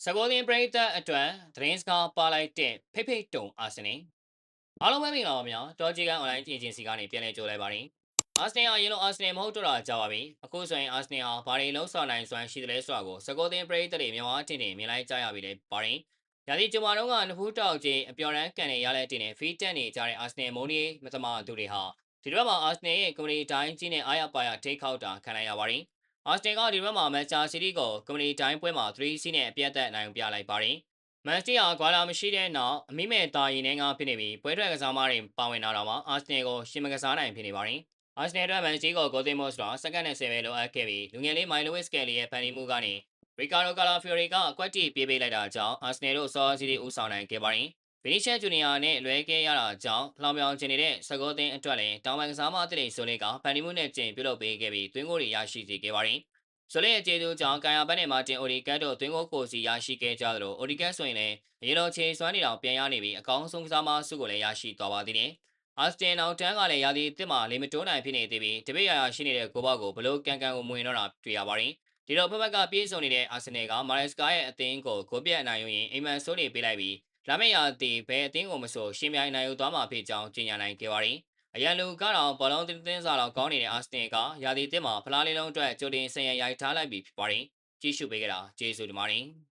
စကောတင်ပရိသတ်အတွက်သတင်းစကားပါလိုက်တဲ့ဖိတ်ဖိတ်တုံအာဆင်နယ်အားလုံးပဲမင်္ဂလာပါဗျာတော်ကြီးကန်အွန်လိုင်းအေဂျင်စီကနေပြန်လည်ကြိုလိုက်ပါတယ်အာဆင်နယ်အရင်လိုအာဆင်နယ်မဟုတ်တော့တာကြာပါပြီအခုဆိုရင်အာဆင်နယ်ဟာဘာတွေလုံးဆောင်နိုင်စွမ်းရှိတယ်လဲဆိုတာကိုစကောတင်ပရိသတ်တွေမြန်မာအထင်ထင်မြင်လိုက်ကြရပြီလေပါတယ်ရာသီကျမတော့ကနဖူးတောက်ကြီးအပျော်ရမ်းကန်နေရတဲ့တင်နဲ့ဖီးတက်နေကြတဲ့အာဆင်နယ်မုန်းကြီးမသမာသူတွေဟာဒီတော့မှအာဆင်နယ်ရဲ့ကွန်မတီတိုင်းကြီးနဲ့အားရပါရထိတ်ခေါက်တာခံလိုက်ရပါတယ်အာစတင်ကဒီဘက်မှာမန်ချက်စတီကိုကွန်မတီတိုင်းပွဲမှာ3စီးနဲ့အပြတ်သက်နိုင်ပြလိုက်ပါတယ်။မန်စတီဟာဂွာလာမရှိတဲ့နောက်အမိမဲ့တာရင်ထဲကဖြစ်နေပြီးပွဲထွက်ကစားမတွေပါဝင်လာတော့မှအာစတင်ကိုရှင်မကစားနိုင်ဖြစ်နေပါတယ်။အာစတင်အတွက်မန်စတီကိုဂိုသင်းမော့စ်တော့စက္ကန့်20ပဲလိုအပ်ခဲ့ပြီးလူငယ်လေးမိုင်လိုဝစ်ကယ်လီရဲ့ဖန်တီမှုကနေရီကာဒိုကာလာဖီယိုရီကအကွက်တီပြေးပေးလိုက်တာကြောင့်အာစနယ်တို့စောစီတီဦးဆောင်နိုင်ခဲ့ပါတယ်။ဗီနီရှယ်ဂျူနီယာနဲ့လွဲခဲ့ရတာကြောင့်လှောင်ပြောင်ချင်နေတဲ့စကောတင်အတွက်လည်းတောင်ပန်ကစားမအသစ်တွေဆိုလေးကဖန်တီမှုနဲ့ကျင်ပြုတ်လုပ်ပေးခဲ့ပြီးတွင်းကိုတွေရရှိစေခဲ့ပါတယ်။ဆိုလေအကျေသူကြောင့်ကာယာဘတ်နဲ့မာတင်အိုဒီကတ်တို့သွင်းကိုကိုစီရရှိခဲ့ကြသလိုအိုဒီကတ်ဆိုရင်လည်းအရင်လိုချေစွမ်းနေတောင်ပြန်ရနေပြီးအကောင်းဆုံးကစားမဆုကိုလည်းရရှိသွားပါသေးတယ်။အာစတင်အောင်တန်းကလည်းရာသီအသစ်မှာလေမတိုးနိုင်ဖြစ်နေသေးပြီးတပိတ်ရရှိနေတဲ့ကိုဘောက်ကိုဘလို့ကန်ကန်ကိုမဝင်တော့တာတွေ့ရပါတယ်။ဒီတော့ဖက်ဖက်ကပြေးဆုံနေတဲ့အာဆင်နယ်ကမာရက်စကာရဲ့အသင်းကိုဂိုးပြတ်အနိုင်ယူရင်အိမ်မန်ဆိုးနေပေးလိုက်ပြီးလာမယ့်ရာသီဘယ်အသင်းကိုမဆိုရှင်းပြိုင်နိုင်ယူသွားမှာဖြစ်ကြောင်းကြေညာနိုင်ခဲ့ပါတယ်။အရန်လူကတော့ဘောလုံးတင်းစားတော့ကောင်းနေတဲ့အာစတင်ကရာသီသစ်မှာဖလားလေးလုံးအတွက်ကြိုတင်ဆင်ရရိုက်ထားလိုက်ပြီးဖြစ်ပါတယ်။ကြည့်ရှုပေးကြတာကျေးဇူးတင်ပါတယ်။